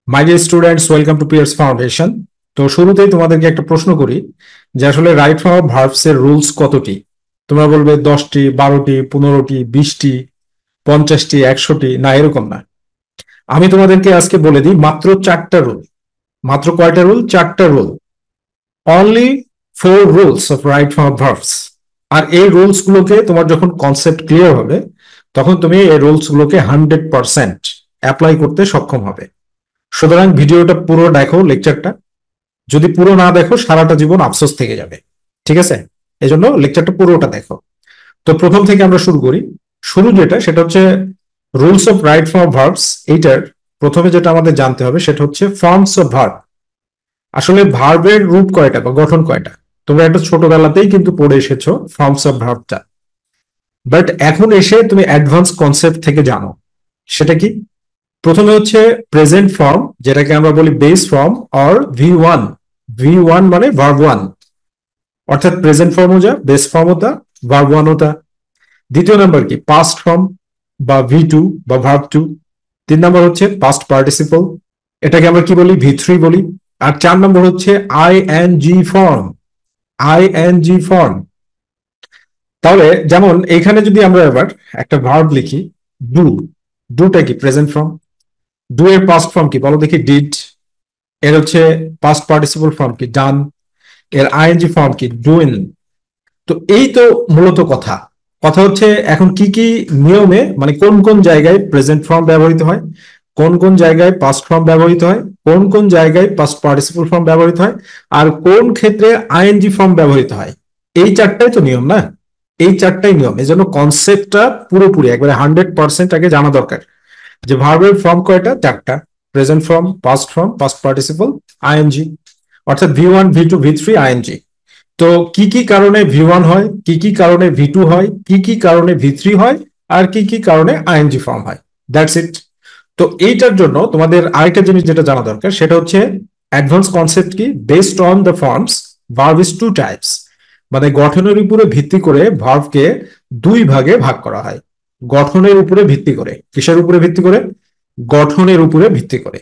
My dear students, welcome to Pierce foundation. তো শুরুতেই তোমাদেরকে একটা প্রশ্ন করি যে আসলে রাইট ফর্ম অফ ভার্বস এর রুলস কতটি? তোমরা বলবে 10টি, 12টি, 15টি, 20টি, 50টি, 100টি, না এরকম না। আমি তোমাদেরকে আজকে বলে দিই মাত্র 4টা রুল। মাত্র কয়টা রুল? 4টা rule. Only 4 rules of right form of verbs. আর এই রুলস গুলোকে তোমার যখন কনসেপ্ট ক্লিয়ার হবে তখন তুমি এই রুলস গুলোকে 100% অ্যাপ্লাই করতে সক্ষম হবে। সুতরাং ভিডিওটা পুরো দেখো, লেকচারটা। যদি পুরো না দেখো সারাটা জীবন আফসোস থেকে যাবে, ঠিক আছে? এই জন্য লেকচারটা পুরোটা দেখো। তো প্রথম থেকে আমরা শুরু করি। শুরু যেটা, সেটা হচ্ছে rules of right form verbs. এইটার প্রথমে যেটা আমাদের জানতে হবে সেটা হচ্ছে ফর্মস অফ ভার্ব। আসলে ভার্বের রূপ কয়টা বা গঠন কয়টা তোমরা একটা ছোটবেলাতেই কিন্তু পড়ে এসেছো ফর্মস অফ ভার্বটা। বাট এখন এসে তুমি অ্যাডভান্স কনসেপ্ট থেকে জানো। সেটা কি? প্রথমে হচ্ছে প্রেজেন্ট ফর্ম, যেটাকে আমরা বলি base form or V1। V1 মানে ভার্ব ওয়ান, অর্থাৎ প্রেজেন্ট ফর্মও যা, বেস ফর্মও তা, ভার্ব ওয়ানও তা। দ্বিতীয় নাম্বার কি? পাস্ট ফর্ম বা V2 বা ভার্ব টু। 3 নম্বর হচ্ছে পাস্ট পার্টিসিপল, এটাকে আমরা কি বলি? V3 বলি। আর 4 নম্বর হচ্ছে ING ফর্ম। ING form. তাহলে যেমন এখানে যদি আমরা এবার একটা ভার্ব লিখি ডু, ডুটা কি? Present form. ডু এর পাস্ট ফর্ম কি বলো দেখি? ডিড। এর হচ্ছে পাস্ট পার্টিসিপল ফর্ম কি? ডান। এর আইএনজি ফর্ম কি? ডুইন। তো এই তো মূলত কথা। কথা হচ্ছে এখন কি কি নিয়মে, মানে কোন কোন জায়গায় প্রেজেন্ট ফর্ম ব্যবহৃত হয়, কোন কোন জায়গায় পাস্ট ফর্ম ব্যবহৃত হয়, কোন কোন জায়গায় পাস্ট পার্টিসিপল ফর্ম ব্যবহৃত হয়, আর কোন ক্ষেত্রে আইএনজি ফর্ম ব্যবহৃত হয়। এই চারটাই তো নিয়ম, না? এই চারটাই নিয়ম। এই জন্য কনসেপ্টটা পুরোপুরি একবারে 100% আগে জানা দরকার যে ভার্বের ফর্ম কয়টা? 4টা। Present form, past form, past participle, ING. অর্থাৎ V1, V2, V3, আইএনজি। তো কি কি কারণে V1 হয়, কি কি কারণে V2 হয়, কি কি কারণে V3 হয়, আর কি কি কারণে আইএনজি ফর্ম হয়। That's it. তো এইটার জন্য তোমাদের আরেকটা জিনিস যেটা জানা দরকার সেটা হচ্ছে অ্যাডভান্স কনসেপ্ট কি? Based on the forms verb is two types. মানে গঠনের উপরে ভিত্তি করে ভার্বকে 2 ভাগে ভাগ করা হয়। গঠনের উপরে ভিত্তি করে। কিসের উপরে ভিত্তি করে? গঠনের উপরে ভিত্তি করে।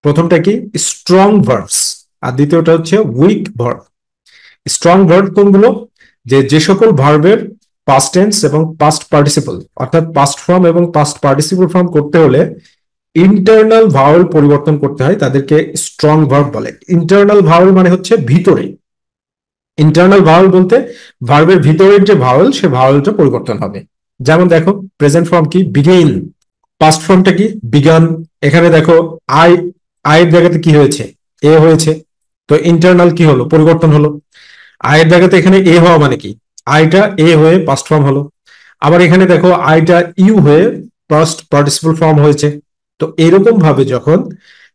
প্রথমটা কি? Strong verbs. আর দ্বিতীয়টা হচ্ছে উইক ভার্ব। স্ট্রং ভার্ব কোনগুলো? যে সকল ভার্বের পাস্ট টেন্স এবং পাস্ট পার্টিসিপল, অর্থাৎ পাস্ট ফর্ম এবং পাস্ট পার্টিসিপল ফর্ম করতে হলে ইন্টারনাল ভাওয়েল পরিবর্তন করতে হয়, তাদেরকে স্ট্রং ভার্ব বলে। ইন্টারনাল ভাওয়েল মানে হচ্ছে ভিতরে। ইন্টারনাল ভাওয়েল বলতে ভার্বের ভিতরের যে ভাওয়েল, সে ভাওয়েলটা পরিবর্তন হবে। যেমন দেখো, প্রেজেন্ট ফর্ম কি? বিগিন। পাস্ট ফর্মটা কি? বিগান। এখানে দেখো আই, আয়ের জায়গাতে কি হয়েছে? এ হয়েছে। তো ইন্টারনাল কি হলো? পরিবর্তন হলো। আয়ের জায়গাতে এখানে এ হওয়া মানে কি? আইটা এ হয়ে পাস্ট ফর্ম হলো। আবার এখানে দেখো আইটা ইউ হয়ে পাস্ট পার্টিসিপল ফর্ম হয়েছে। তো এরকম ভাবে যখন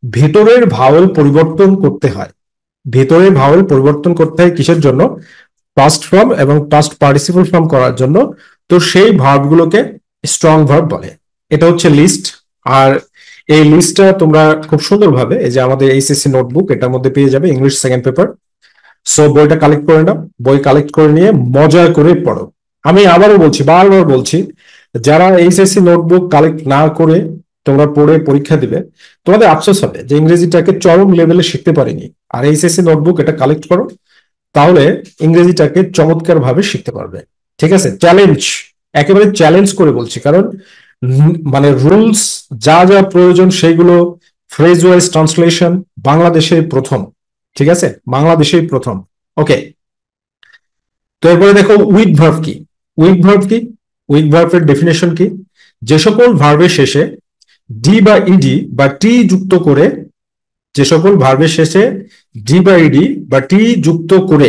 ভেতরের ভাওয়েল পরিবর্তন করতে হয়, ভেতরের ভাওয়েল পরিবর্তন করতে হয় কিসের জন্য? পাস্ট ফর্ম এবং পাস্ট পার্টিসিপল ফর্ম করার জন্য। তো সেই ভার্বগুলোকে স্ট্রং ভার্ব বলে। এটা হচ্ছে লিস্ট। আর এই লিস্টটা তোমরা খুব সুন্দরভাবে এই যে আমাদের এইচএসসি নোটবুক, এটার মধ্যে পেয়ে যাবে, ইংলিশ সেকেন্ড পেপার। সো বইটা কালেক্ট করে নাও। বই কালেক্ট করে নিয়ে মজা করে পড়ো। আমি আবারও বলছি, বারবার বলছি, যারা এইচএসসি নোটবুক কালেক্ট না করে তোমরা পড়ে পরীক্ষা দিবে, তোমাদের আফসোস হবে যে ইংরেজিটাকে চরম লেভেলে শিখতে পারিনি। আর এইচএসসি নোটবুক এটা কালেক্ট করো, তাহলে ইংরেজিটাকে চমৎকার ভাবে শিখতে পারবে। ঠিক আছে? চ্যালেঞ্জ, একেবারে চ্যালেঞ্জ করে বলছি, কারণ মানে রুলস যা যা প্রয়োজন সেগুলো, ফ্রেজ ওয়াইজ ট্রান্সলেশন বাংলাদেশে প্রথম। ঠিক আছে? বাংলাদেশেই প্রথম। ওকে। তো এরপরে দেখো উইক ভার্ব কি? উইক ভার্ব কি? উইক ভার্বের ডেফিনেশন কি? যে সকল ভার্বের শেষে ডি বা ইডি বা টি যুক্ত করে, যে সকল ভার্বের শেষে ডি বা ইডি বা টি যুক্ত করে,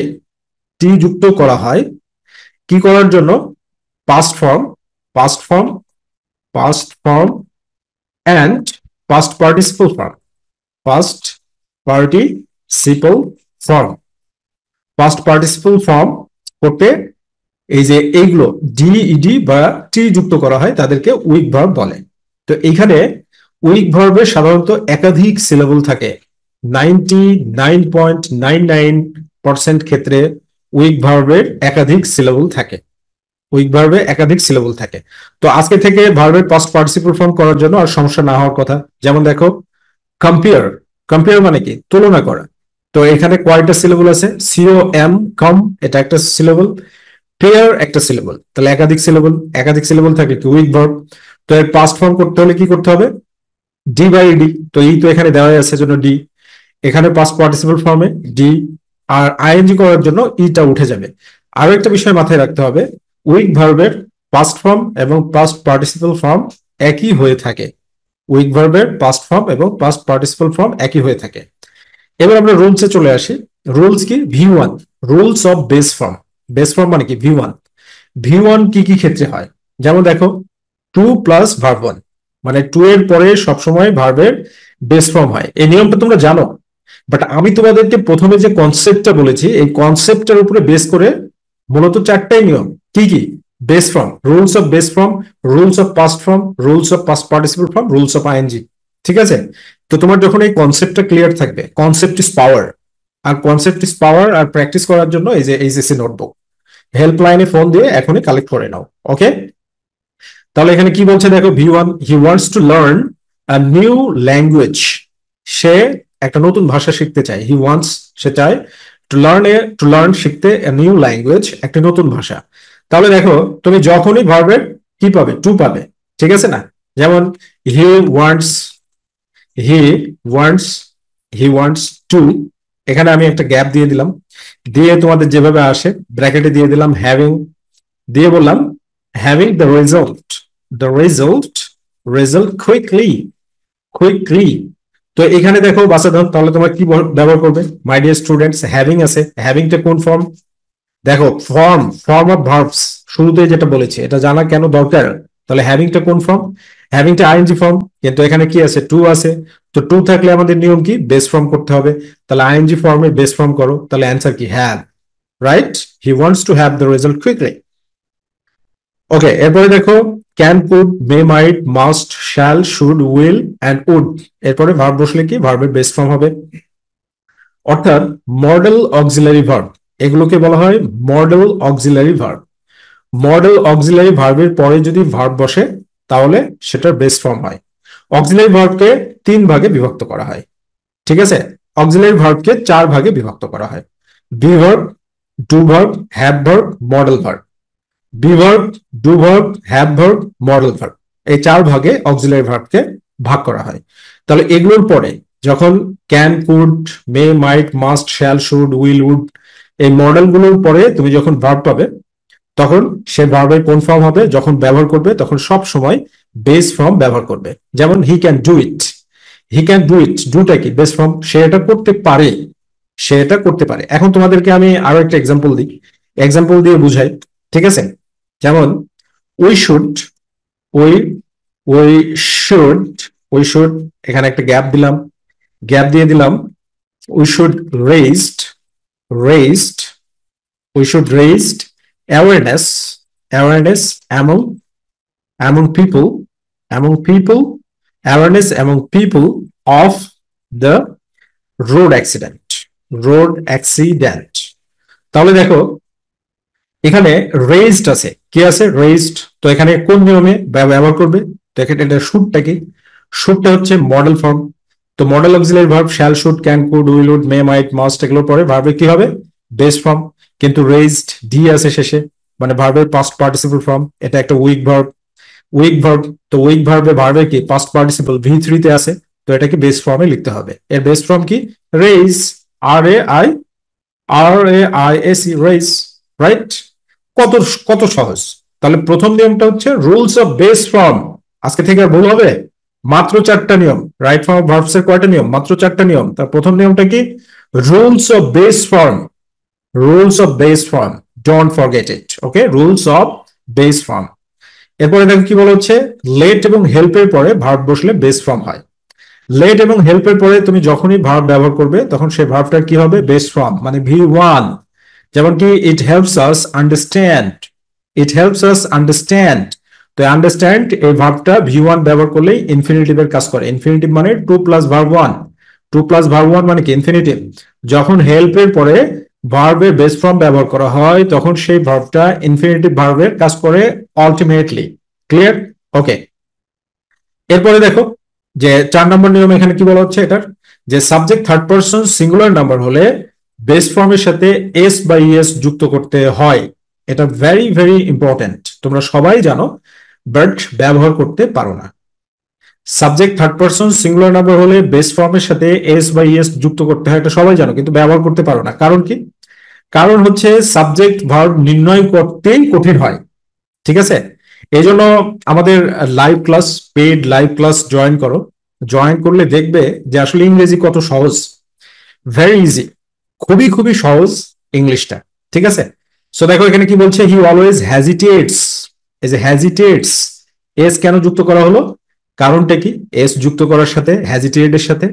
টি যুক্ত করা হয় কি করার জন্য? Past form, past form, past form and past participle form. Past participle form. Past participle form করতে এই যে এইগুলো ডি ইডি বা টি যুক্ত করা হয় তাদেরকে উইক ভার্ব বলে। তো এইখানে উইক ভার্বের সাধারণত একাধিক সিলেবল থাকে। 99.99% ক্ষেত্রে উইক ভার্বের একাধিক সিলেবল থাকে। উইক ভার্বে একাধিক সিলেবল থাকে। তো আজকে থেকে ভার্বের পাস্ট পার্টিসিপল ফর্ম করার জন্য আর সমস্যা না হওয়ার কথা। যেমন দেখো, কম্পেয়ার, কম্পেয়ার মানে কি, তুলনা করা। তো এখানে কয়টা সিলেবল আছে, সিও এম কম, এটা একটা সিলেবল, পেয়ার একটা সিলেবল, তাহলে একাধিক সিলেবল, একাধিক সিলেবল থাকলে কি উইক ভার্ব। তো এর পাস্ট ফর্ম করতে হলে কি করতে হবে, ডি বাই ডি, তো ই তো এখানে দেওয়া আছে জন্য ডি, এখানে পাস্ট পার্টিসিপল ফর্মে ডি, আর আইএনজি করার জন্য ইটা উঠে যাবে। আরো একটা বিষয় মাথায় রাখতে হবে, উইক ভার্বের পাস্ট ফর্ম এবং পাস্ট পার্টিসিপল ফর্ম একই হয়ে থাকে। উইক ভার্বের পাস্ট ফর্ম এবং পাস্ট পার্টিসিপল ফর্ম একই হয়ে থাকে। এবার আমরা রুলসে চলে আসি। রুলস কি, V one, rules of base form. Base form মানে কি, ভি ওয়ান। ভি ওয়ান কি কি ক্ষেত্রে হয়, যেমন দেখো, টু প্লাস ভার্ব ওয়ান, মানে টু এর পরে সবসময় ভার্বের বেস ফর্ম হয়। এই নিয়মটা তোমরা জানো, বাট আমি তোমাদেরকে প্রথমে যে কনসেপ্টটা বলেছি, এই কনসেপ্টের উপরে বেস করে মূলত চারটাই নিয়ম। কি কি, base form, rules of base form, rules of past form, rules of past participle form, rules of ING. ঠিক আছে, তো তোমার যখন এই কনসেপ্টটা ক্লিয়ার থাকবে, কনসেপ্ট ইজ পাওয়ার, আর কনসেপ্ট ইজ পাওয়ার, আর প্র্যাকটিস করার জন্য এই যে এইচএসসি নোটবুক, হেল্পলাইনে ফোন দিয়ে এখনই কালেক্ট করে নাও। ওকে, তাহলে এখানে কি বলছে দেখো, V one, he wants to learn a new language, সে একটা নতুন ভাষা শিখতে চায়। হি ওয়ান্টস, সে চায়, টু লার্ন শিখতে, এ নিউ ল্যাঙ্গুয়েজ, একটা নতুন ভাষা। তাহলে দেখো, তুমি যখনই ভার্বের কি পাবে, টু পাবে, ঠিক আছে না। যেমন he wants, he wants, he wants two, এখানে আমি একটা গ্যাপ দিয়ে দিলাম, দিয়ে তোমাদের যেভাবে আসে ব্র্যাকেটে দিয়ে দিলাম হ্যাভিং, দিয়ে বললাম having the result, the result, result quickly, quickly. তো এখানে দেখো বাচ্চাধন, তাহলে তোমরা কি ব্যবহার করবে, মাই ডিয়ার স্টুডেন্টস, হ্যাভিং আছে, হ্যাভিংটা কোন ফর্ম, দেখো ফর্ম, ফর্ম অফ ভার্বস, শুরুতে যেটা বলেছি এটা জানা কেন দরকার। তাহলে হ্যাভিংটা কোন ফর্ম, হ্যাভিংটা আইএনজি ফর্ম, কিন্তু এখানে কি আছে, টু আছে। তো টু থাকলে আমাদের নিয়ম কি, বেস ফর্ম করতে হবে। তাহলে আইএনজি ফর্মে বেস ফর্ম করো, তাহলে অ্যান্সার কি, have, right. He wants to have the result quickly. Okay, এরপরে দেখো, can, could, may, might, must, shall, should, will and would, এরপরে ভার্ব বসলে কি, ভার্বের বেস ফর্ম হবে। অর্থাৎ মডেল অক্সিলারি ভার্ব, এগুলোকে বলা হয় model auxiliary verb. Modal auxiliary ভার্বের পরে যদি ভার্ব বসে তাহলে সেটার বেস ফর্ম হয়। অক্সিলারি ভার্বকে তিন ভাগে বিভক্ত করা হয়, ঠিক আছে। অক্সিলারি ভার্বকে চার ভাগে বিভক্ত করা হয়, be verb, do verb, have verb, modal verb. Be verb, do verb, have verb, modal verb, এই চার ভাগে অক্সিলারি ভার্বকে ভাগ করা হয়। তাহলে এগুলোর পরে যখন can, could, may, might, must, shall, should, will, would, এই মডেলগুলোর পরে তুমি যখন ভার্ব পাবে, তখন সে ভার্বের কোন ফর্ম হবে, যখন ব্যবহার করবে তখন সব সময় বেস ফর্ম ব্যবহার করবে। যেমন he can do it, he can do it, ডুটা কি, বেস ফর্ম, সে এটা করতে পারে, সে এটা করতে পারে। এখন তোমাদেরকে আমি আরো একটা এক্সাম্পল দিই, এক্সাম্পল দিয়ে বুঝাই, ঠিক আছে। যেমন we should, we, we should, we should, এখানে একটা গ্যাপ দিলাম, গ্যাপ দিয়ে দিলাম, we should raised, raised, we should raise awareness, awareness among people, among people, awareness among people of the road accident, road accident। তাহলে দেখো এখানে raised আছে, কি আছে, রেইজড, তো এখানে কোন নিয়মে ব্যবহার করবে, তো এখানে এটা শুডটা কি, শুডটা হচ্ছে মডেল ফর্ম। তো modal auxiliary verb shall, should, can, could, will, would, may, might, must, এগুলোর পরে ভার্বে কি হবে, বেস ফর্ম। কিন্তু রেইজড ডি আছে শেষে, মানে ভার্বের পাস্ট পার্টিসিপল ফর্ম, এটা একটা উইক ভার্ব, উইক ভার্ব। তো উইক ভার্বে ভার্বে কি, পাস্ট পার্টিসিপল ভি থ্রিতে আছে, তো এটাকে বেস ফর্মে লিখতে হবে। এর বেস ফর্ম কি, raise, R A I, R A I S E, raise, right. কত কত সহজ। তাহলে প্রথম নিয়মটা হচ্ছে রুলস অফ বেস ফর্ম, আজকে থেকে আর ভুল হবে, মাত্র চারটা নিয়ম। রাইট ফর্ম অফ ভার্বস এর কয়টা নিয়ম, মাত্র চারটা নিয়ম। তার প্রথম নিয়মটা কি, rules of base form, rules of base form, don't forget it. Okay, rules of base form. এরপরে দেখো কি বলা হচ্ছে, লেট এবং হেল্পের পরে ভার্ব বসলে বেস ফর্ম হয়। লেট এবং হেল্পের পরে তুমি যখনই ভার্ব ব্যবহার করবে তখন সেই ভার্বটা কি হবে, বেস ফর্ম, মানে ভি ওয়ান। যেমন কি, it helps us understand, it helps us understand, তো আন্ডারস্ট্যান্ড এই ভার্বটা ভি ওয়ান ব্যবহার করলেই ইনফিনিটিভের কাজ করে। ইনফিনিটিভ মানে to plus verb one, to plus verb one মানে কি, ইনফিনিটিভ। যখন হেল্পের পরে ভার্বের বেস ফর্ম ব্যবহার করা হয় তখন সেই ভার্বটা ইনফিনিটিভ ভার্বের কাজ করে আলটিমেটলি। ক্লিয়ার? ওকে, এরপরে দেখো যে 4 নম্বর নিয়ম এখানে কি বলা হচ্ছে এটার, যে subject third person singular number হলে বেস ফর্মের সাথে এস বা ইএস যুক্ত করতে হয়। এটা ভেরি ভেরি ইম্পর্টেন্ট, তোমরা সবাই জানো, বাট ব্যবহার করতে পারো না। Subject third person singular number হলে বেস ফর্মের সাথে এস বা ইএস যুক্ত করতে হয়, এটা সবাই জানো, কিন্তু ব্যবহার করতে পারো না। কারণ কি? কারণ হচ্ছে সাবজেক্ট ভার্ব নির্ণয় করতেই কঠিন হয়। ঠিক আছে, এই জন্য আমাদের live class, paid live class join করো। জয়েন করলে দেখবে যে আসলে ইংরেজি কত সহজ, ভেরি ইজি, খুবই খুবই সহজ ইংলিশটা। ঠিক আছে, সো দেখো এখানে কি বলছে, হি অলওয়েজ হ্যাজিটেটস। এই যে হ্যাজিটেটস, এস কেন যুক্ত করা হলো? কারণটা কি? এস যুক্ত করার সাথে হ্যাজিটেট এর সাথে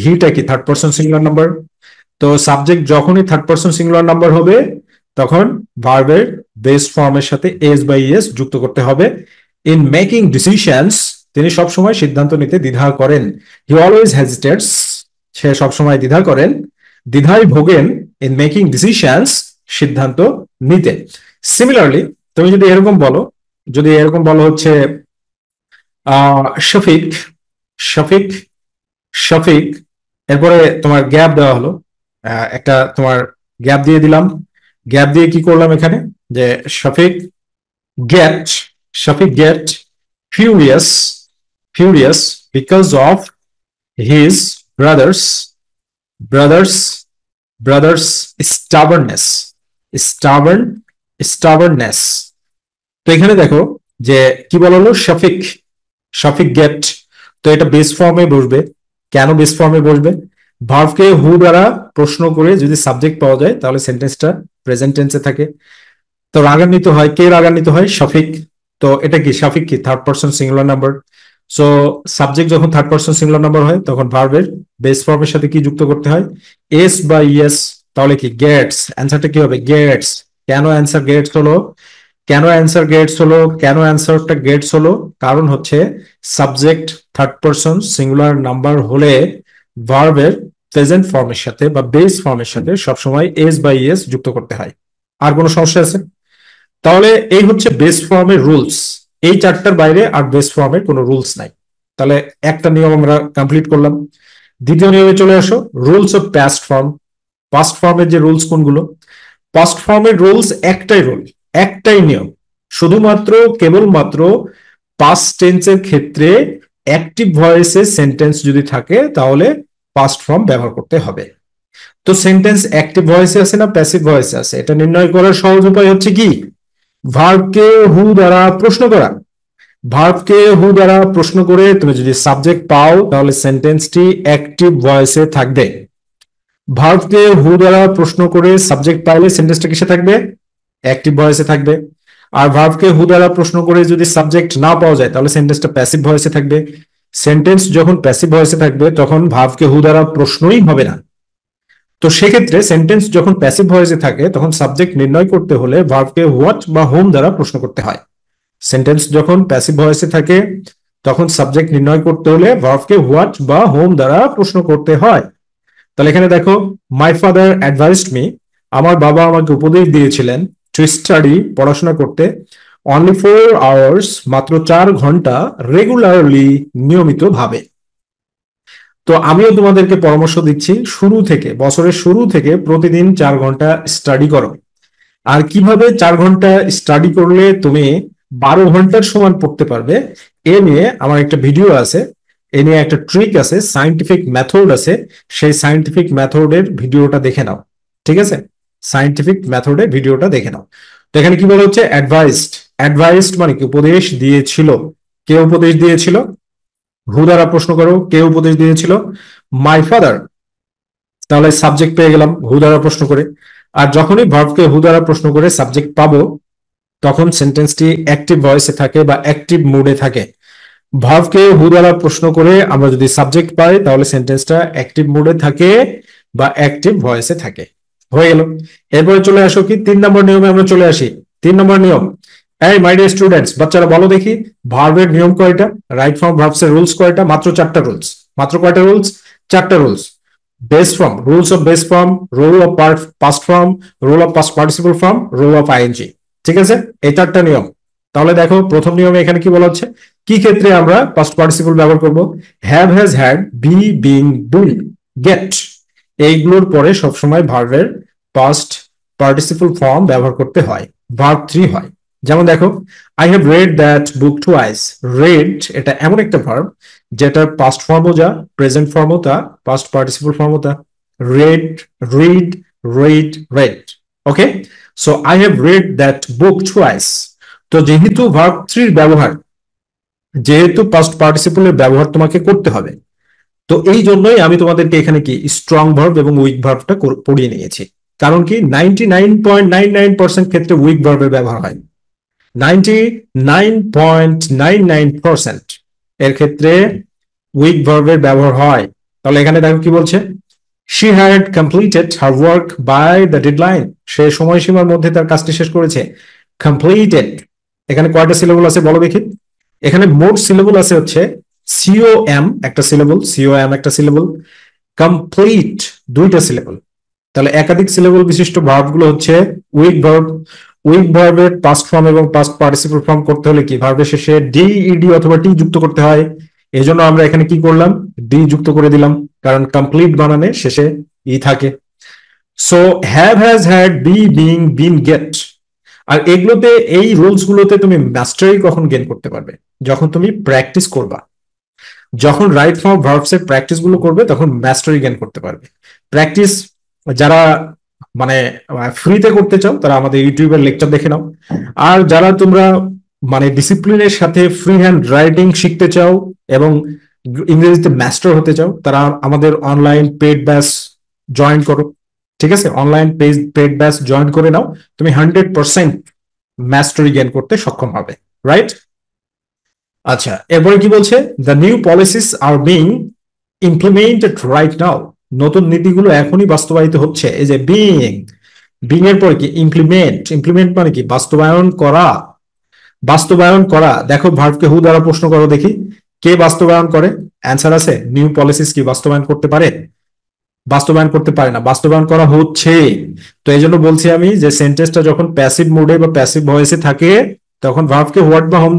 হিটা কি থার্ড পারসন সিঙ্গুলার নাম্বার। তো সাবজেক্ট যখনই থার্ড পারসন সিঙ্গুলার নাম্বার হবে তখন ভার্বের বেস ফর্মের সাথে এস বা ইএস যুক্ত করতে হবে। ইন মেকিং ডিসিশনস, তিনি সবসময় সিদ্ধান্ত নিতে দ্বিধা করেন। হি অলওয়েজ হ্যাজিটেটস, সে সবসময় দ্বিধা করেন, দ্বিধায় ভোগেন, ইন মেকিং ডিসিশনস, সিদ্ধান্ত নিতে। সিমিলারলি তুমি যদি এরকম বলো, যদি এরকম বলো হচ্ছে শফিক, শফিক, শফিক, এরপরে তোমার গ্যাপ দেওয়া হলো, একটা তোমার গ্যাপ দিয়ে দিলাম, গ্যাপ দিয়ে কি করলাম এখানে, যে Shafiq get, Shafiq get furious, furious because of his brother's, brother's, brother's stubbornness, stubborn, stubbornness. তো এখানে দেখো যে কি বলা হলো, শফিক, শফিক গেট, তো এটা বেস ফর্মে বসবে। কেন বেস ফর্মে বসবে? ভার্বকে হু দ্বারা প্রশ্ন করে যদি সাবজেক্ট পাওয়া যায় তাহলে সেন্টেন্সটা প্রেজেন্ট টেন্সে থাকে। তো রাগান্বিত হয়, কে রাগান্বিত হয়? শফিক। তো এটা কি, শফিক কি third person singular number. So subject যখন থার্ড পারসন সিঙ্গুলার নাম্বার হয় তখন ভার্বের বেস ফর্মের সাথে কি যুক্ত করতে হয়? এস বা ইএস। তাহলে কি গেটস, অ্যান্সারটা কি হবে? গেটস। কেন অ্যান্সার গেটস হলো? কেন অ্যান্সার গেটস হলো? কেন অ্যান্সারটা গেটস হলো? কারণ হচ্ছে subject third person singular number হলে ভার্বের প্রেজেন্ট ফর্মের সাথে বা বেস ফর্মের সাথে সবসময় এস বা ইএস যুক্ত করতে হয়। আর কোনো সমস্যা আছে? তাহলে এই হচ্ছে বেস ফর্মের রুলস। এই চারটার বাইরে আর বেস ফর্মের কোনো রুলস নাই। তাহলে একটা নিয়ম আমরা কমপ্লিট করলাম। দ্বিতীয় নিয়মে চলে আসো, rules of past form. Past ফর্মের যে রুলস কোনগুলো? পাস্ট ফর্মের রুলস একটাই রুল, একটাই নিয়ম, শুধুমাত্র কেবলমাত্র পাস্ট টেন্সের ক্ষেত্রে অ্যাক্টিভ ভয়েসে সেন্টেন্স যদি থাকে তাহলে পাস্ট ফর্ম ব্যবহার করতে হবে। তো সেন্টেন্স অ্যাক্টিভ ভয়েসে আছে না প্যাসিভ ভয়েসে আছে, এটা নির্ণয় করার সহজ উপায় হচ্ছে কি? ভার্বকে হু দ্বারা প্রশ্ন করা। ভার্বকে হু দ্বারা প্রশ্ন করে তুমি যদি সাবজেক্ট পাও তাহলে সেন্টেন্সটি অ্যাক্টিভ ভয়েসে থাকবে। ভার্বকে হু দ্বারা প্রশ্ন করে সাবজেক্ট পাইলে সেন্টেন্সটা কিসে থাকবে? অ্যাক্টিভ ভয়েসে থাকবে। আর ভার্বকে হু দ্বারা প্রশ্ন করে যদি সাবজেক্ট না পাওয়া যায় তাহলে সেন্টেন্সটা প্যাসিভ ভয়েসে থাকবে। সেন্টেন্স যখন প্যাসিভ ভয়েসে থাকবে তখন ভার্বকে হু দ্বারা প্রশ্নই হবে না। তো সেক্ষেত্রে সেন্টেন্স যখন প্যাসিভ ভয়েসে থাকে তখন সাবজেক্ট নির্ণয় করতে হলে ভার্বকে হোয়াট বা হোম দ্বারা প্রশ্ন করতে হয়। সেন্টেন্স যখন প্যাসিভ ভয়েসে থাকে তখন সাবজেক্ট নির্ণয় করতে হলে ভার্বকে হোয়াট বা হোম দ্বারা প্রশ্ন করতে হয়। তাহলে এখানে দেখো, মাই ফাদার অ্যাডভাইসড মি, আমার বাবা আমাকে উপদেশ দিয়েছিলেন, টু স্টাডি, পড়াশোনা করতে, অনলি 4 আওয়ার্স, মাত্র 4 ঘন্টা, রেগুলারলি, নিয়মিত ভাবে। তো আমিও তোমাদেরকে পরামর্শ দিচ্ছি, শুরু থেকে, বছরের শুরু থেকে প্রতিদিন 4 ঘন্টা স্টাডি করো। আর কিভাবে 4 ঘন্টা স্টাডি করলে তুমি 12 ঘন্টার সমান পড়তে পারবে এ নিয়ে আমার একটা ভিডিও আছে, এ নিয়ে একটা ট্রিক আছে, সাইন্টিফিক মেথড আছে, সেই সাইন্টিফিক মেথডের ভিডিওটা দেখে নাও। ঠিক আছে, সাইন্টিফিক মেথডের ভিডিওটা দেখে নাও। তো এখানে কি বলা হচ্ছে? অ্যাডভাইসড। অ্যাডভাইসড মানে কি? উপদেশ দিয়েছিল। কে উপদেশ দিয়েছিল? হু দ্বারা প্রশ্ন করো, কে উপদেশ দিয়েছিল? My father. তাহলে সাবজেক্ট পেয়ে গেলাম হু দ্বারা প্রশ্ন করে। আর যখনই ভার্বকে হু দ্বারা প্রশ্ন করে সাবজেক্ট পাবো তখন সেন্টেন্সটি অ্যাক্টিভ ভয়েসে থাকে বা অ্যাক্টিভ মুডে থাকে। ভার্বকে হু দ্বারা প্রশ্ন করে আমরা যদি সাবজেক্ট পাই তাহলে সেন্টেন্সটা অ্যাক্টিভ মুডে থাকে বা অ্যাক্টিভ ভয়েসে থাকে। হয়ে গেল। এরপরে চলে আসো কি 3 নম্বর নিয়মে আমরা চলে আসি। 3 নম্বর নিয়ম, এই মাই ডিয়ার স্টুডেন্টস, বাচ্চারা বলো দেখি, ভার্বের নিয়ম কয়টা? রাইট ফর্ম ভার্বস এর রুলস কয়টা? মাত্র 4টা রুলস। মাত্র কয়টা রুলস? 4টা rules. Base form, rules of base form, rule of past form, rule of past participle form, rule of ING. ঠিক আছে, এই 4টা নিয়ম। তাহলে দেখো প্রথম নিয়মে এখানে কি বলা হচ্ছে, কি ক্ষেত্রে আমরা পাস্ট পার্টিসিপল ব্যবহার করব? Have, has, had, be, being, doing. Get, এইগুলোর পরে সবসময় ভার্বের পাস্ট পার্টিসিপল ফর্ম ব্যবহার করতে হয়, ভার্ব 3 হয়। যেমন দেখো, I have read that book twice. Red এটা এমন একটা ভার্ব যেটার পাস্ট ফর্মও যা, প্রেজেন্ট ফর্মও তা, পাস্ট পার্টিসিপল ফর্মও তা। Red, read, red, red. Okay, so I have read that book twice. তো যেহেতু ভার্ব 3 ব্যবহার, যেহেতু পাস্ট পার্টিসিপলের ব্যবহার তোমাকে করতে হবে, তো এই জন্যই আমি তোমাদেরকে এখানে কি স্ট্রং ভার্ব এবং উইক ভার্বটা পড়িয়ে নিয়েছি। কারণ কি 99.99% ক্ষেত্রে উইক ভার্বের ব্যবহার হয়, 99.99% এর ক্ষেত্রে উইক ভার্বের ব্যবহার হয়। তাহলে এখানে দেখো কি বলছে, she had completed her work by the deadline, সে সময়সীমার মধ্যে তার কাজটি শেষ করেছে। completed এখানে কয়টা সিলেবল আছে বলো দেখি। এখানে মোট সিলেবল আছে হচ্ছে সিওএম একটা সিলেবল, সিওএম একটা সিলেবল, কমপ্লিট দুইটা সিলেবল। তাহলে একাধিক সিলেবল বিশিষ্ট ভার্ব গুলো হচ্ছে উইক ভার্ব। উইক ভার্বের পাস্ট ফর্ম এবং পাস্ট পার্টিসিপল ফর্ম করতে হলে কি ভার্বের শেষে ডি, ইডি অথবা টি যুক্ত করতে হয়। এই জন্য আমরা এখানে কি করলাম, ডি যুক্ত করে দিলাম, কারণ কমপ্লিট বানানে শেষে ই থাকে। So have, has, had, be, being, been, get. আর এগুলোতে, এই রুলস গুলোতে তুমি মাস্টারি কখন গেন করতে পারবে, যখন তুমি প্র্যাকটিস করবা। যখন রাইট ফর্ম ভার্বস এর প্র্যাকটিস গুলো করবে তখন মাস্টারি গেইন করতে পারবে। প্র্যাকটিস যারা মানে ফ্রিতে করতে চাও তারা আমাদের ইউটিউবের লেকচার দেখে নাও। আর যারা তোমরা মানে ডিসিপ্লিনের সাথে ফ্রি হ্যান্ড রাইটিং শিখতে চাও এবং ইংরেজিতে মাস্টার হতে চাও, তারা আমাদের অনলাইন পেড ব্যাচ জয়েন করো। ঠিক আছে, অনলাইন পেড ব্যাচ জয়েন করে নাও, তুমি 100% মাস্টারি গেইন করতে সক্ষম হবে। রাইট? আচ্ছা, এরপরে কি বলছে, the new policies R being implemented right now. নতুন নীতিগুলো এখনই বাস্তবায়িত হচ্ছে। এই যে বিং, বিং এর পরে কি ইমপ্লিমেন্ট, ইমপ্লিমেন্ট মানে কি বাস্তবায়ন করা। বাস্তবায়ন করা, দেখো ভার্বকে হু দ্বারা প্রশ্ন করো দেখি, কে বাস্তবায়ন করে? অ্যান্সার আছে, নিউ পলিসিস কি বাস্তবায়ন করতে পারে? বাস্তবায়ন করতে পারে না, বাস্তবায়ন করা হচ্ছে। তো এই জন্য বলছি আমি যে সেন্টেন্সটা যখন প্যাসিভ মোডে বা প্যাসিভ ভয়েসে থাকে তখন ভার্বকে হোয়াট বা হোম,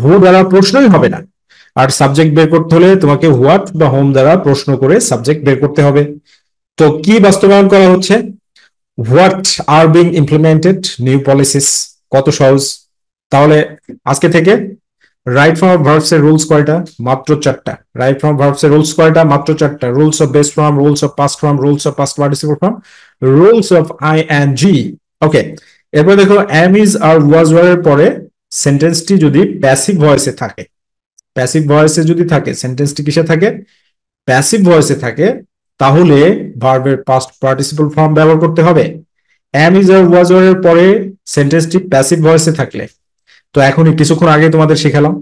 হু দ্বারা প্রশ্নই হবে না। আর সাবজেক্ট বের করতে হলে তোমাকে হোয়াট বা হোম দ্বারা প্রশ্ন করে সাবজেক্ট বের করতে হবে। তো কি বাস্তবায়ন করা হচ্ছে? What are being implemented new policies. কত সহজ। তাহলে আজকে থেকে রাইট ফর্ম অফ ভার্বস এর রুলস কয়টা? মাত্র 4টা। রাইট ফর্ম ভার্বস এর রুলস কয়টা? মাত্র 4টা। Rules of base form, rules of past form, rules of past participle form, rules of I N G. Okay, এরপর দেখো, am is are was were এর পরে সেন্টেন্সটি যদি প্যাসিভ ভয়েসে থাকে, প্যাসিভ ভয়েসে যদি থাকে, সেন্টেন্সটি কিসে থাকে? প্যাসিভ ভয়েসে থাকে, তাহলে ভার্বের পাস্ট পার্টিসিপল ফর্ম ব্যবহার করতে হবে। Am is are was were এর পরে সেন্টেন্সটি প্যাসিভ ভয়েসে থাকলে, তো এখনই কিছুক্ষণ আগে তোমাদের শেখালাম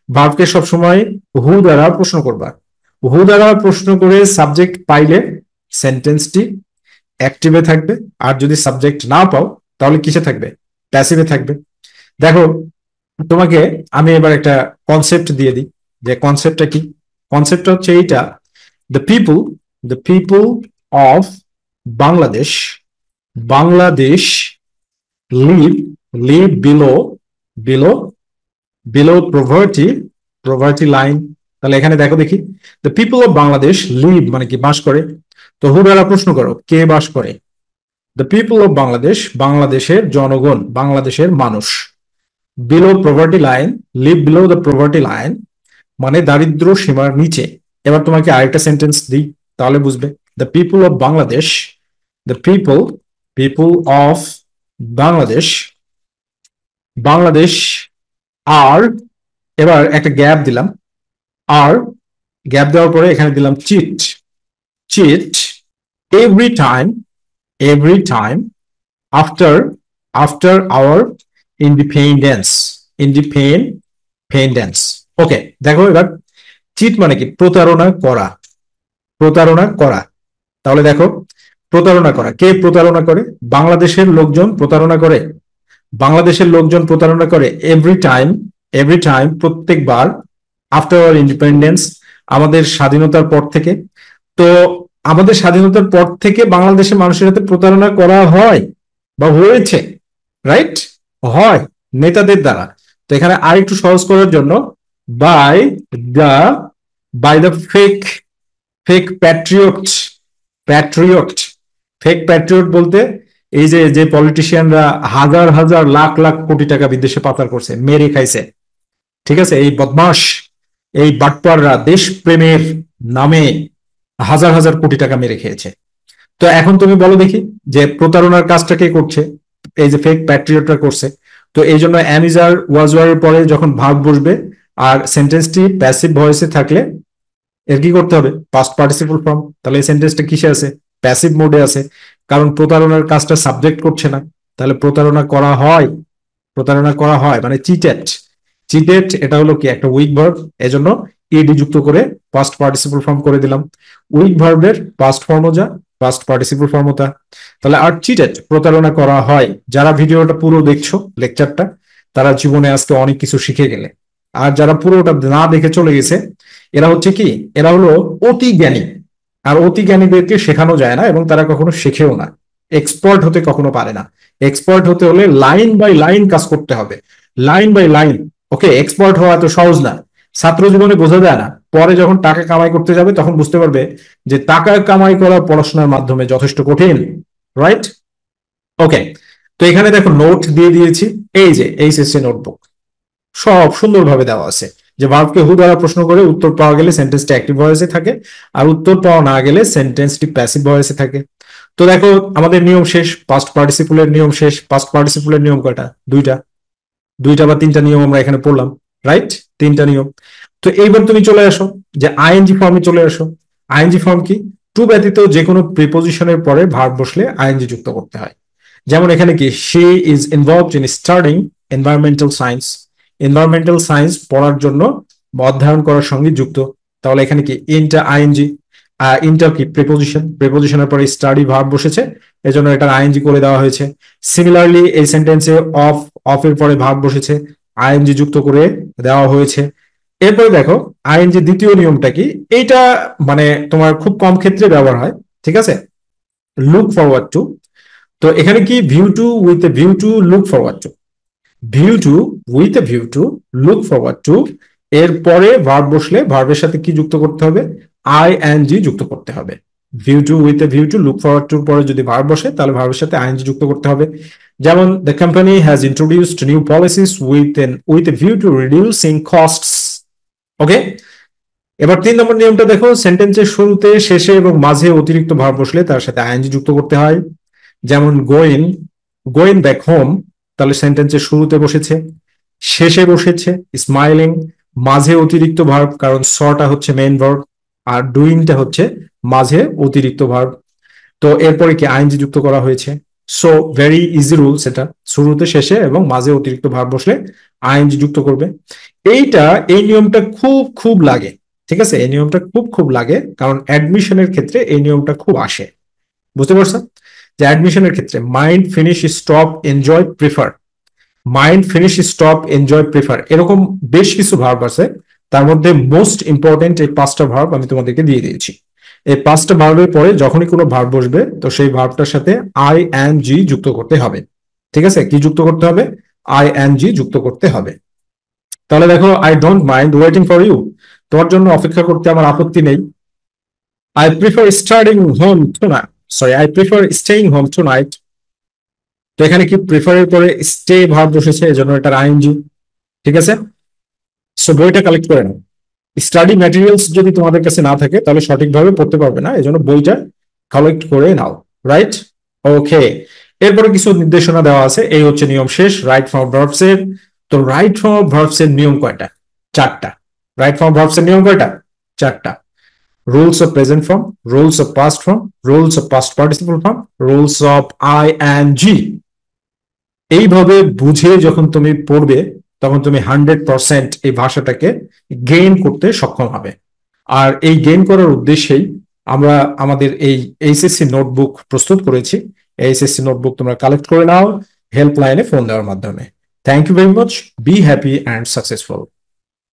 ভার্বকে সবসময় হু দ্বারা প্রশ্ন করবা। হু দ্বারা প্রশ্ন করে সাবজেক্ট পাইলে সেন্টেন্সটি অ্যাক্টিভে থাকবে, আর যদি সাবজেক্ট না পাও তাহলে কিসে থাকবে? প্যাসিভে থাকবে। দেখো, তোমাকে আমি এবার একটা কনসেপ্ট দিয়ে দিই, যে কনসেপ্টটা কি। কনসেপ্টটা হচ্ছে এইটা, the people, the people of Bangladesh, Bangladesh live, live below, below, below poverty, poverty line. তাহলে এখানে দেখো দেখি, the people of Bangladesh live মানে কি বাস করে। তো হু দ্বারা প্রশ্ন করো, কে বাস করে? দ্য পিপল অফ বাংলাদেশ, বাংলাদেশের জনগণ, বাংলাদেশের মানুষ। Below poverty line, live below the poverty line মানে দারিদ্র সীমার নিচে। এবার তোমাকে আরেকটা সেন্টেন্স দিই, তাহলে বুঝবে। The people of Bangladesh, the people, people of Bangladesh, Bangladesh আর, এবার একটা গ্যাপ দিলাম, আর গ্যাপ দেওয়ার পরে এখানে দিলাম cheat, cheat every time, every time after, after our independence, independence. Okay, দেখো এবার চিট মানে কি প্রতারণা করা, প্রতারণা করা। তাহলে দেখো, প্রতারণা করা, কে প্রতারণা করে? বাংলাদেশের লোকজন প্রতারণা করে, বাংলাদেশের লোকজন প্রতারণা করে এভরি টাইম, এভরি টাইম প্রত্যেকবার, আফটার আওয়ার ইন্ডিপেন্ডেন্স আমাদের স্বাধীনতার পর থেকে। তো আমাদের স্বাধীনতার পর থেকে বাংলাদেশের মানুষের সাথে প্রতারণা করা হয় বা হয়েছে, রাইট? হয় নেতাদের দ্বারা। তো এখানে আরেকটু সহজ করার জন্য by the, by the fake fake patriot, patriot, fake patriot বলতে এই যে যে পলিটিশিয়ানরা হাজার হাজার লাখ লাখ কোটি টাকা বিদেশে পাচার করছে, মেরে খাইছে, ঠিক আছে, এই বদমাস, এই বাটপাররা দেশপ্রেমের নামে হাজার হাজার কোটি টাকা মেরে খেয়েছে। তো এখন তুমি বলো দেখি যে প্রতারণার কাজটা কে করছে? এই যে ফেক প্যাট্রিয়টরা করছে। তো এই জন্য অ্যামিজার ওয়াজওয়ারের পরে যখন ভার্ব বসবে আর সেন্টেন্সটি প্যাসিভ ভয়েসে থাকলে এর কি করতে হবে? Past participle form. তাহলে এই সেন্টেন্সটা কিসে আছে? প্যাসিভ মোডে আছে, কারণ প্রতারণার কাজটা সাবজেক্ট করছে না। তাহলে প্রতারণা করা হয়, প্রতারণা করা হয় মানে চিটেট। চিটেট এটা হলো কি একটা উইক ভার্ব, এজন্য ইডি যুক্ত করে পাস্ট পার্টিসিপল ফর্ম করে দিলাম। উইক ভার্বের পাস্ট ফর্মও যা, পাস্ট পার্টিসিপল ফর্মও তা। তাহলে আর চিটেট প্রতারণা করা হয়। যারা ভিডিওটা পুরো দেখছো লেকচারটা, তারা জীবনে আজকে অনেক কিছু শিখে গেলে। আর যারা পুরোটা না দেখে চলে গেছে, এরা হচ্ছে কি, এরা হলো অতি জ্ঞানী। আর অতি জ্ঞানীদেরকে শেখানো যায় না এবং তারা কখনো শেখেও না। এক্সপার্ট হতে কখনো পারে না। এক্সপার্ট হতে হলে লাইন বাই লাইন কাজ করতে হবে, line by line. Okay, expert হওয়া এত সহজ না। ছাত্র জীবনে বোঝা যায় না, পরে যখন টাকা কামাই করতে যাবে তখন বুঝতে পারবে যে টাকা কামাই করা পড়াশোনার মাধ্যমে যথেষ্ট কঠিন। রাইট? ওকে, তো এখানে দেখো নোট দিয়ে দিয়েছি, এই যে এইচএসসি নোটবুক, সব সুন্দরভাবে দেওয়া আছে যে ভার্বকে হু দ্বারা প্রশ্ন করে উত্তর পাওয়া গেলে সেন্টেন্সটি অ্যাক্টিভ ভয়েসে থাকে, আর উত্তর পাওয়া না গেলে সেন্টেন্সটি প্যাসিভ ভয়েসে থাকে। তো দেখো আমাদের নিয়ম শেষ, পাস্ট পার্টিসিপলের নিয়ম শেষ। পাস্ট পার্টিসিপলের নিয়ম কয়টা? দুইটা, দুইটা বা তিনটা নিয়ম আমরা এখানে পড়লাম। রাইট? তিনটা নিয়ম। তো এইবার তুমি চলে আসো যে আইএনজি ফর্মে চলে আসো। আইএনজি ফর্ম কি? টু ব্যতীত যে কোনো প্রিপোজিশনের পরে ভার্ব বসলে আইএনজি যুক্ত করতে হয়। যেমন এখানে কি, she is involved in studying environmental science. Environmental science পড়ার জন্য অধ্যয়ন করার সঙ্গে যুক্ত। তাহলে এখানে কি, ইনটা আইএনজি। ইনটা কি? প্রিপোজিশন, প্রিপোজিশনের পরে স্টাডি ভার্ব বসেছে, এজন্য এটা আইএনজি করে দেওয়া হয়েছে। সিমিলারলি এই সেন্টেন্সে অফ, অফের পরে ভার্ব বসেছে, আইএনজি যুক্ত করে দেওয়া হয়েছে। এরপরে দেখো আইএনজি দ্বিতীয় নিয়মটা কি, এইটা মানে তোমার খুব কম ক্ষেত্রে ব্যবহার হয়, ঠিক আছে। Look forward to. তো এখানে কি, view to with a view to look forward to, view to with a view to look forward to. এর পরে ভার্ব বসলে ভার্বের সাথে কি যুক্ত করতে হবে? আইএনজি যুক্ত করতে হবে। View to with a view to look forward টুর পরে যদি ভার্ব বসে তাহলে ভার্বের সাথে আইএনজি যুক্ত করতে হবে। যেমন the company has introduced new policies with a view to reducing costs. Okay, এবার 3 নম্বর নিয়মটা দেখো, সেন্টেন্সের শুরুতে, শেষে এবং মাঝে অতিরিক্ত ভার্ব বসলে তার সাথে আইএনজি যুক্ত করতে হয়। যেমন গোয়িং, গোয়িং ব্যাক হোম, তাহলে সেন্টেন্সের শুরুতে বসেছে, শেষে বসেছে। স্মাইলিং, মাঝে অতিরিক্ত ভার্ব, কারণ সটা হচ্ছে মেইন ভার্ব আর ডুইংটা হচ্ছে মাঝে অতিরিক্ত ভার্ব। তো এরপরে কি, আইএনজি যুক্ত করা হয়েছে। সো ভেরি ইজি রুলস, এটা শুরুতে, শেষে এবং মাঝে অতিরিক্ত ভার্ব বসলে আইএনজি যুক্ত করবে। এইটা, এই নিয়মটা খুব খুব লাগে, ঠিক আছে, এই নিয়মটা খুব খুব লাগে, কারণ অ্যাডমিশনের ক্ষেত্রে এই নিয়মটা খুব আসে। বুঝতে পারছো? যে অ্যাডমিশনের ক্ষেত্রে mind, finish, stop, enjoy, prefer, mind, finish, stop, enjoy, prefer, এরকম বেশ কিছু ভার্ব আছে। তার মধ্যে মোস্ট ইম্পর্টেন্ট এই 5টা ভার্ব আমি তোমাদেরকে দিয়ে দিয়েছি। এই 5টা ভার্বের পরে যখনই কোনো ভার্ব বসবে তো সেই ভার্বটার সাথে আই এন্ড জি যুক্ত করতে হবে। ঠিক আছে, কি যুক্ত করতে হবে? আই এন্ড জি যুক্ত করতে হবে। তাহলে দেখো, I don't mind waiting for you, তোমার জন্য অপেক্ষা করতে আমার আপত্তি নেই। I prefer studying home tonight, sorry, I prefer staying home tonight. তো এখানে কি, প্রিফারের পরে স্টে ভার্ব বসেছে, এজন্য এটার আইএনজি। ঠিক আছে, সো বইটা কালেক্ট করে নাও। স্টাডি ম্যাটেরিয়ালস যদি তোমাদের কাছে না থাকে তাহলে সঠিকভাবে পড়তে পারবে না, এজন্য বইটা কালেক্ট করে নাও। রাইট? ওকে, এরপরে কিছু নির্দেশনা দেওয়া আছে। এই হচ্ছে নিয়ম শেষ রাইট ফর্ম ভার্বস এর। তো রাইট ফর্ম ভার্বস এর নিয়ম কয়টা? 4টা। রাইট ফর্ম ভার্বস এর নিয়ম কয়টা? 4টা। Rules of present form, rules of past form, rules of past participle form, rules of I N G. এইভাবে বুঝে যখন তুমি পড়বে তখন তুমি 100% এই ভাষাটাকে গেইন করতে সক্ষম হবে। আর এই গেইন করার উদ্দেশ্যেই আমরা আমাদের এই এইচএসসি নোটবুক প্রস্তুত করেছি। এইচএসসি নোটবুক তোমরা কালেক্ট করে নাও হেল্পলাইনে ফোন দেওয়ার মাধ্যমে। Thank you very much, be happy and successful.